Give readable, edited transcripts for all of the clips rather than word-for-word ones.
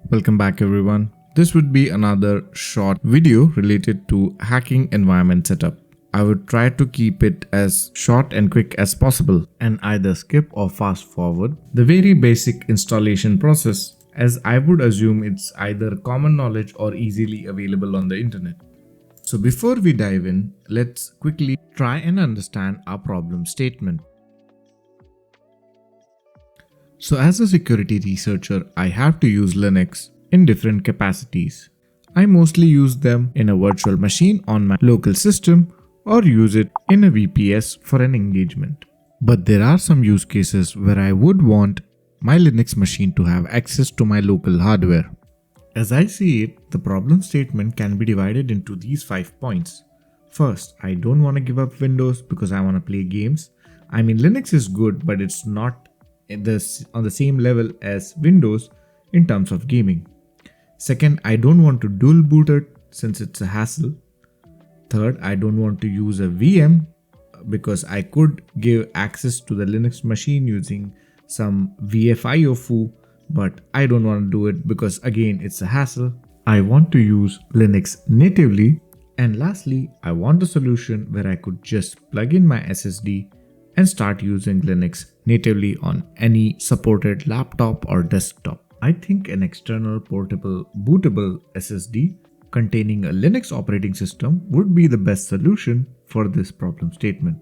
Welcome back everyone. This would be another short video related to hacking environment setup. I would try to keep it as short and quick as possible and either skip or fast forward the very basic installation process, as I would assume it's either common knowledge or easily available on the internet. So before we dive in, let's quickly try and understand our problem statement. So as a security researcher, I have to use Linux in different capacities. I mostly use them in a virtual machine on my local system or use it in a VPS for an engagement. But there are some use cases where I would want my Linux machine to have access to my local hardware. As I see it, the problem statement can be divided into these 5 points. First, I don't want to give up Windows because I want to play games. I mean, Linux is good, but it's not on the same level as Windows in terms of gaming. Second, I don't want to dual boot it since it's a hassle. Third, I don't want to use a VM because I could give access to the Linux machine using some VFIO foo, but I don't want to do it because again it's a hassle. I want to use Linux natively. And lastly, I want a solution where I could just plug in my SSD and start using Linux natively on any supported laptop or desktop. I think an external portable bootable SSD containing a Linux operating system would be the best solution for this problem statement.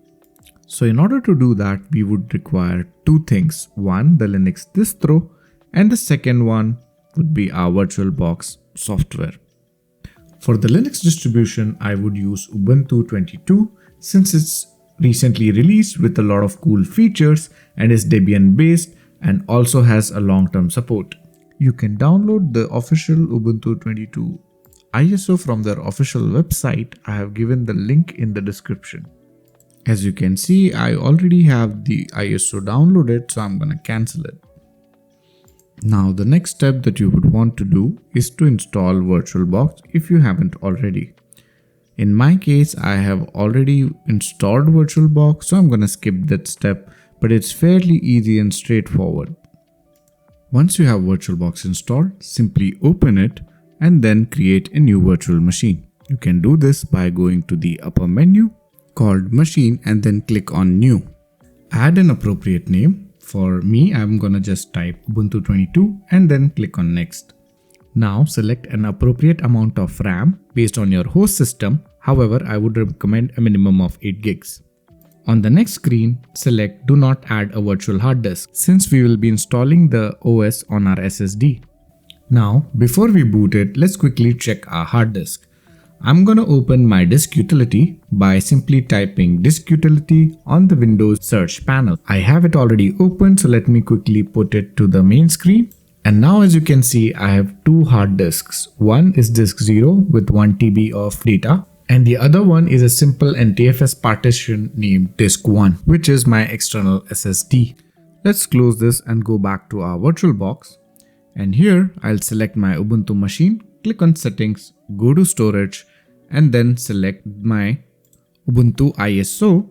So in order to do that, we would require two things. One, the Linux distro, and the second one would be our VirtualBox software. For the Linux distribution, I would use Ubuntu 22 since it's recently released with a lot of cool features and is Debian based and also has a long-term support. You can download the official Ubuntu 22 ISO from their official website. I have given the link in the description. As you can see, I already have the ISO downloaded, so I'm gonna cancel it. Now the next step that you would want to do is to install VirtualBox if you haven't already. In my case, I have already installed VirtualBox, so I'm gonna skip that step, but it's fairly easy and straightforward. Once you have VirtualBox installed, simply open it and then create a new virtual machine. You can do this by going to the upper menu called Machine and then click on New. Add an appropriate name. For me, I'm gonna just type Ubuntu 22 and then click on Next. Now select an appropriate amount of RAM based on your host system. However, I would recommend a minimum of 8 gigs. On the next screen, select Do Not Add a Virtual Hard Disk since we will be installing the OS on our SSD. Now, before we boot it, let's quickly check our hard disk. I'm gonna open my disk utility by simply typing disk utility on the Windows search panel. I have it already open, so let me quickly put it to the main screen. And now as you can see, I have two hard disks. One is disk 0 with 1 TB of data, and the other one is a simple NTFS partition named disk 1, which is my external SSD. Let's close this and go back to our VirtualBox. And here I'll select my Ubuntu machine, click on settings, go to storage, and then select my Ubuntu ISO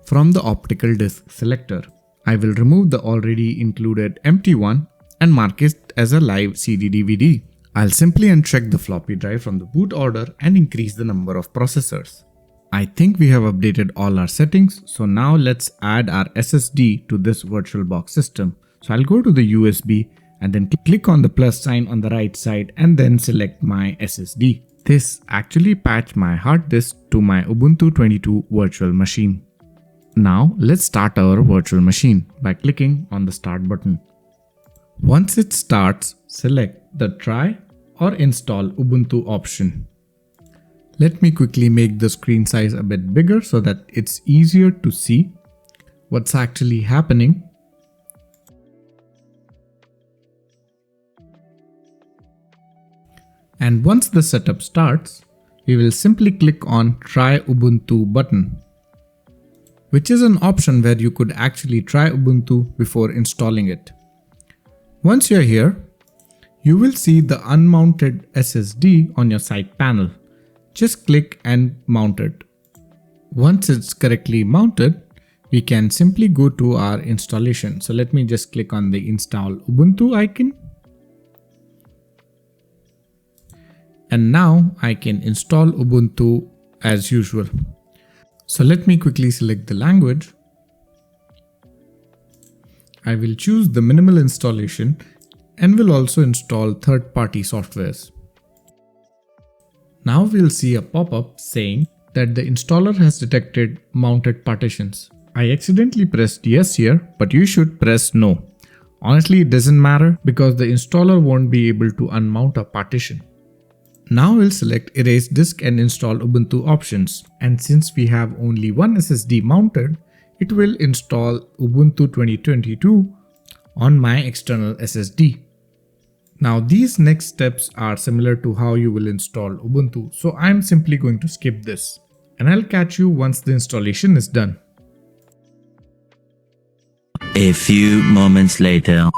from the optical disk selector. I will remove the already included empty one and mark it as a live CD/DVD. I'll simply uncheck the floppy drive from the boot order and increase the number of processors. I think we have updated all our settings, so now let's add our SSD to this VirtualBox system. So I'll go to the USB and then click on the plus sign on the right side and then select my SSD. This actually patched my hard disk to my Ubuntu 22 virtual machine. Now let's start our virtual machine by clicking on the start button. Once it starts, select the try or install Ubuntu option. Let me quickly make the screen size a bit bigger so that it's easier to see what's actually happening. And once the setup starts, we will simply click on Try Ubuntu button, which is an option where you could actually try Ubuntu before installing it. Once you're here, you will see the unmounted SSD on your side panel. Just click and mount it. Once it's correctly mounted, we can simply go to our installation. So let me just click on the install Ubuntu icon. And now I can install Ubuntu as usual. So let me quickly select the language. I will choose the minimal installation and will also install third-party softwares. Now we'll see a pop-up saying that the installer has detected mounted partitions. I accidentally pressed yes here, but you should press no. Honestly, it doesn't matter because the installer won't be able to unmount a partition. Now we'll select erase disk and install Ubuntu options. And since we have only one SSD mounted, it will install Ubuntu 2022 on my external SSD. Now these next steps are similar to how you will install Ubuntu, so I'm simply going to skip this. And I'll catch you once the installation is done. A few moments later.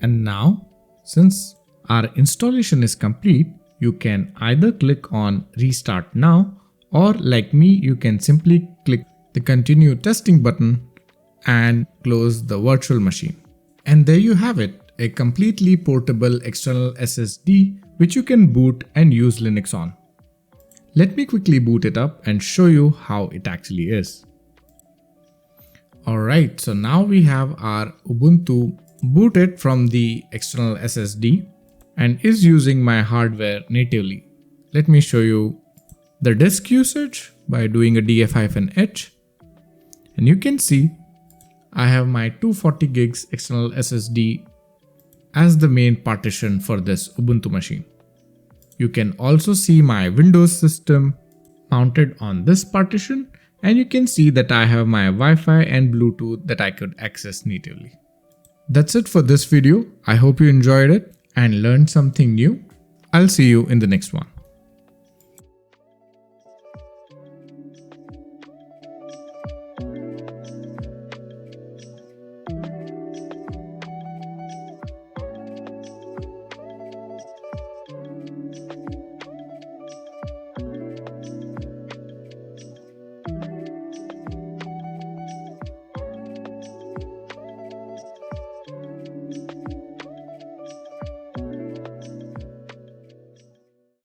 And now, since our installation is complete, you can either click on Restart Now, or like me, you can simply click the Continue Testing button and close the virtual machine. And there you have it, a completely portable external SSD which you can boot and use Linux on. Let me quickly boot it up and show you how it actually is. Alright, so now we have our Ubuntu booted from the external SSD and is using my hardware natively. Let me show you the disk usage by doing a df-h, and you can see I have my 240 gigs external SSD as the main partition for this Ubuntu machine. You can also see my Windows system mounted on this partition, and you can see that I have my Wi-Fi and Bluetooth that I could access natively. That's it for this video. I hope you enjoyed it and learned something new. I'll see you in the next one.